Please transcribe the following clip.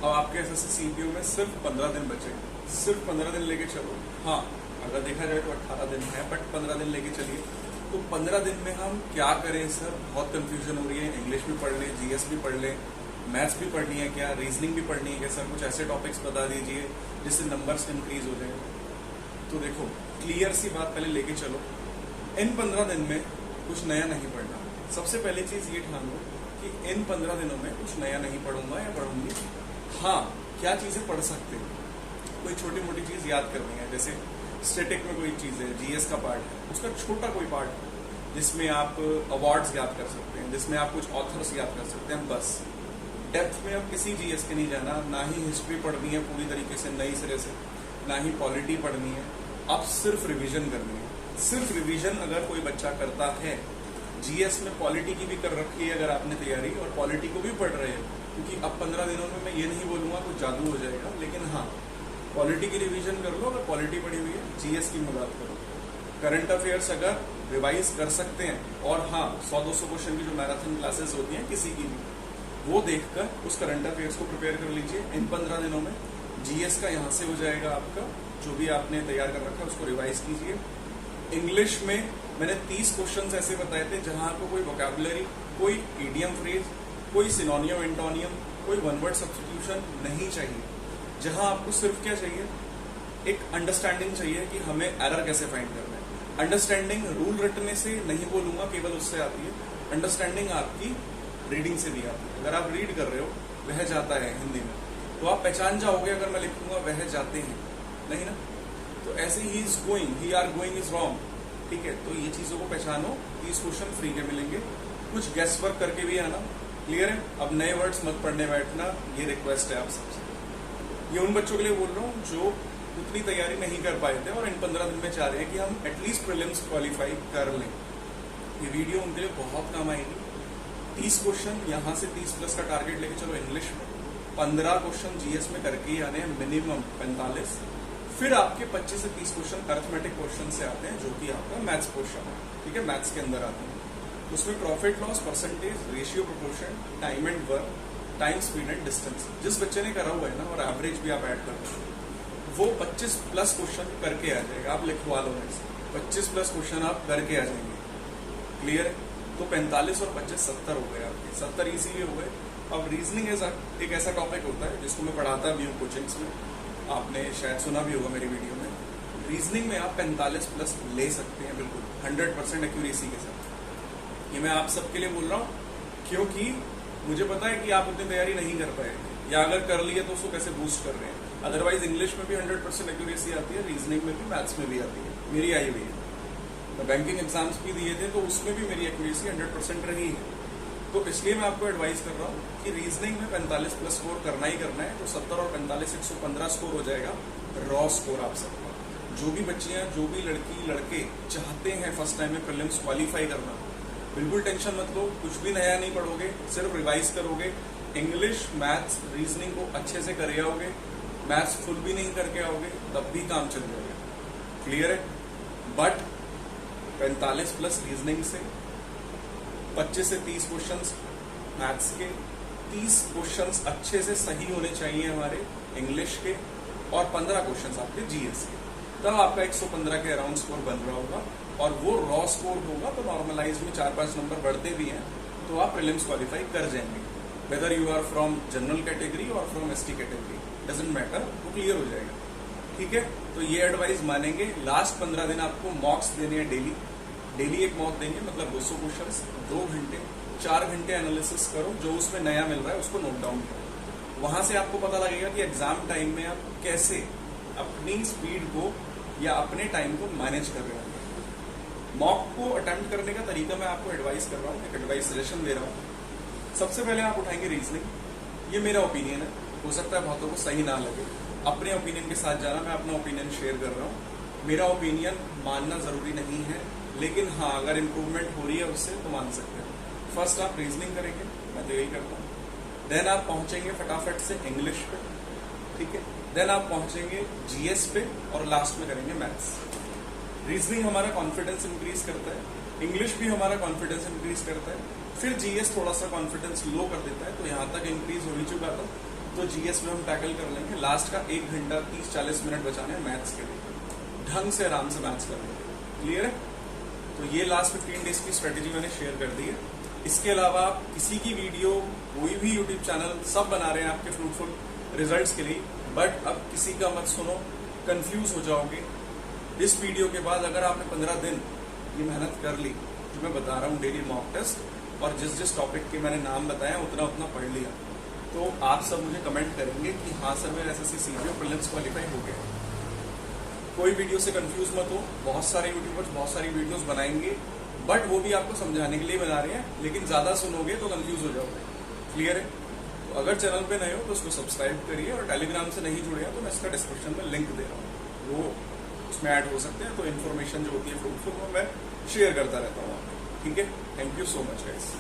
अब आपके SSC CPU में सिर्फ 15 दिन बचे, सिर्फ 15 दिन लेके चलो। हाँ, अगर देखा जाए तो 18 दिन है, बट 15 दिन लेके चलिए। तो 15 दिन में हम क्या करें सर? बहुत कंफ्यूजन हो रही है। इंग्लिश भी पढ़ लें, जीएस भी पढ़ लें, मैथ्स भी पढ़नी है क्या, रीजनिंग भी पढ़नी है क्या सर? कुछ ऐसे टॉपिक्स बता दीजिए जिससे नंबर्स इंक्रीज हो जाए। तो देखो, क्लियर सी बात पहले लेके चलो, इन 15 दिन में कुछ नया नहीं पढ़ना। सबसे पहली चीज ये ठान लो कि इन 15 दिनों में कुछ नया नहीं पढ़ूंगा या पढ़ूंगी। हाँ, क्या चीजें पढ़ सकते हैं? कोई छोटी मोटी चीज याद करनी है, जैसे स्टैटिक में कोई चीज है, जीएस का पार्ट है, उसका छोटा कोई पार्ट है जिसमें आप अवार्ड्स याद कर सकते हैं, जिसमें आप कुछ ऑथर्स याद कर सकते हैं, बस। डेप्थ में अब किसी जीएस के नहीं जाना, ना ही हिस्ट्री पढ़नी है पूरी तरीके से नई सिरे से, ना ही पॉलिटी पढ़नी है। अब सिर्फ रिवीजन करनी है। सिर्फ रिवीजन अगर कोई बच्चा करता है, जीएस में पॉलिटी की भी कर रखी है अगर आपने तैयारी, और पॉलिटी को भी पढ़ रहे हैं, क्योंकि अब 15 दिनों में मैं ये नहीं बोलूंगा कुछ जादू हो जाएगा, लेकिन हाँ, पॉलिटी की रिवीजन कर लो। अगर पॉलिटी पढ़ी हुई है, जीएस की मदद करो। करंट अफेयर्स अगर रिवाइज कर सकते हैं, और हाँ, 100-200 क्वेश्चन की जो मैराथन क्लासेस होती हैं किसी की भी, वो देखकर उस करंट अफेयर्स को प्रिपेयर कर लीजिए। इन 15 दिनों में जीएस का यहाँ से हो जाएगा आपका, जो भी आपने तैयार कर रखा है उसको रिवाइज कीजिए। इंग्लिश में मैंने 30 क्वेश्चंस ऐसे बताए थे जहां आपको कोई वोकैबुलरी, कोई इडियम फ्रेज, कोई सिनोनियम एंटोनियम, कोई वन वर्ड सब्स्टिट्यूशन नहीं चाहिए। जहां आपको सिर्फ क्या चाहिए? एक अंडरस्टैंडिंग चाहिए कि हमें एरर कैसे फाइंड करना है। अंडरस्टैंडिंग रूल रटने से नहीं बोलूंगा, केवल उससे आती है। अंडरस्टैंडिंग आपकी रीडिंग से भी आती है। अगर आप रीड कर रहे हो, वह जाता है हिंदी में, तो आप पहचान जाओगे अगर मैं लिखूंगा वह जाते हैं, नहीं ना? तो ऐसे ही is going, he are going is wrong, ठीक है? तो ये चीजों को पहचानो। 30 क्वेश्चन फ्री के मिलेंगे, कुछ गेस वर्क करके भी आना। क्लियर है? अब नए वर्ड्स मत पढ़ने बैठना, ये रिक्वेस्ट है आप सबसे। ये उन बच्चों के लिए बोल रहा हूँ जो उतनी तैयारी नहीं कर पाए थे और इन 15 दिन में चाह रहे हैं कि हम एटलीस्ट प्रीलिम्स क्वालिफाई कर लें। ये वीडियो उनके लिए बहुत काम आएगी। 30 क्वेश्चन यहाँ से 30 प्लस का टारगेट लेके चलो इंग्लिश में, 15 क्वेश्चन जीएस में करके ही आने हैं, मिनिमम 45। फिर आपके 25 से 30 क्वेश्चन अरिथमेटिक क्वेश्चन से आते हैं, जो कि आपका मैथ्स पोर्शन है, ठीक है? मैथ्स के अंदर आते हैं। उसमें profit loss, percentage, ratio, proportion, time and work, time, speed and distance. जिस बच्चे ने करा हुआ है ना, और एवरेज भी आप ऐड कर रहे हो, वो 25 प्लस क्वेश्चन करके आ जाएगा। आप लिखवा लो, 25 प्लस क्वेश्चन आप करके आ जाएंगे। क्लियर है? तो 45 और 25 70 हो गए आपके, 70 इसीलिए हो गए। अब रीजनिंग एक ऐसा टॉपिक होता है जिसको मैं पढ़ाता भी हूँ कोचिंग्स में, आपने शायद सुना भी होगा मेरी वीडियो में। रीजनिंग में आप 45 प्लस ले सकते हैं, बिल्कुल 100% एक्यूरेसी के साथ। ये मैं आप सबके लिए बोल रहा हूँ, क्योंकि मुझे पता है कि आप उतनी तैयारी नहीं कर पाएंगे, या अगर कर लिए तो उसको कैसे बूस्ट कर रहे हैं। अदरवाइज इंग्लिश में भी 100% एक्यूरेसी आती है, रीजनिंग में भी, मैथ्स में भी आती है। मेरी आई हुई है, मैं बैंकिंग एग्जाम्स भी दिए थे तो उसमें भी मेरी एक्यूरेसी 100% रही है। तो इसलिए मैं आपको एडवाइस कर रहा हूँ कि रीजनिंग में 45 प्लस स्कोर करना ही करना है। तो 70 और 45 115 स्कोर हो जाएगा, रॉ स्कोर आप सबका। जो भी बच्चियां, जो भी लड़की लड़के चाहते हैं फर्स्ट टाइम में प्रीलिम्स क्वालिफाई करना, बिल्कुल टेंशन मत लो, कुछ भी नया नहीं पढ़ोगे, सिर्फ रिवाइज करोगे। इंग्लिश, मैथ्स, रीजनिंग को अच्छे से कर आओगे, मैथ्स फुल भी नहीं करके आओगे, तब भी काम चल जाएगा। क्लियर है? बट 45 प्लस रीजनिंग से, 25 से 30 क्वेश्चंस मैथ्स के, 30 क्वेश्चंस अच्छे से सही होने चाहिए हमारे इंग्लिश के, और 15 क्वेश्चंस आपके जीएस के। तब आपका 115 के अराउंड स्कोर बन रहा होगा, और वो रॉ स्कोर होगा तो नॉर्मलाइज में 4-5 नंबर बढ़ते भी हैं, तो आप प्रीलिम्स क्वालिफाई कर जाएंगे। Whether you are from general category or from ST category, doesn't matter, वो क्लियर हो जाएगा। ठीक है? तो ये एडवाइस मानेंगे। लास्ट 15 दिन आपको मॉक्स देने हैं डेली, डेली एक मॉक देंगे, मतलब 200 क्वेश्चन, 2 घंटे, 4 घंटे एनालिसिस करो, जो उसमें नया मिल रहा है उसको नोट डाउन करो। वहां से आपको पता लगेगा कि एग्जाम टाइम में आप कैसे अपनी स्पीड को या अपने टाइम को मैनेज कर रहे हो। मॉक को अटेम्प्ट करने का तरीका मैं आपको एडवाइस कर रहा हूँ, एक एडवाइस सजेशन दे रहा हूँ। सबसे पहले आप उठाएंगे रीजनिंग। ये मेरा ओपिनियन है, हो सकता है बहुतों को सही ना लगे, अपने ओपिनियन के साथ जाना। मैं अपना ओपिनियन शेयर कर रहा हूँ। मेरा ओपिनियन मानना जरूरी नहीं है, लेकिन हाँ, अगर इम्प्रूवमेंट हो रही है उससे तो मान सकते हैं। फर्स्ट आप रीजनिंग करेंगे, मैं तो यही करता हूँ। देन आप पहुंचेंगे फटाफट से इंग्लिश पे, ठीक है? देन आप पहुंचेंगे जीएस पे, और लास्ट में करेंगे मैथ्स। रीजनिंग हमारा कॉन्फिडेंस इंक्रीज करता है, इंग्लिश भी हमारा कॉन्फिडेंस इंक्रीज करता है, फिर जीएस थोड़ा सा कॉन्फिडेंस लो कर देता है, तो यहाँ तक इंक्रीज हो ही चुका था। तो जीएस में हम टैकल कर लेंगे। लास्ट का 1 घंटा 30-40 मिनट बचाने हैं मैथ्स के लिए, ढंग से आराम से मैथ्स करने के लिए। क्लियर है? तो ये लास्ट 15 डेज की स्ट्रेटेजी मैंने शेयर कर दी है। इसके अलावा आप किसी की वीडियो, कोई भी यूट्यूब चैनल, सब बना रहे हैं आपके फ्रूटफुल रिजल्ट्स के लिए, बट अब किसी का मत सुनो, कंफ्यूज हो जाओगे। इस वीडियो के बाद अगर आपने 15 दिन ये मेहनत कर ली जो मैं बता रहा हूँ, डेली मॉक टेस्ट, और जिस जिस टॉपिक के मैंने नाम बताया उतना उतना पढ़ लिया, तो आप सब मुझे कमेंट करेंगे कि हाँ सर मेरा एसएससी सीजीएल प्रीलिम्स क्वालिफाई हो गया। कोई वीडियो से कंफ्यूज मत हो, बहुत सारे यूट्यूबर्स बहुत सारी वीडियोस बनाएंगे, बट वो भी आपको समझाने के लिए बना रहे हैं, लेकिन ज्यादा सुनोगे तो कंफ्यूज हो जाओगे। क्लियर है? तो अगर चैनल पे नए हो तो उसको सब्सक्राइब करिए, और टेलीग्राम से नहीं जुड़े हैं तो मैं इसका डिस्क्रिप्शन में लिंक दे रहा हूँ, वो उसमें ऐड हो सकते हैं। तो इन्फॉर्मेशन जो होती है फ्रूटफुल वो मैं शेयर करता रहता हूँ। ठीक है? Thank you so much guys.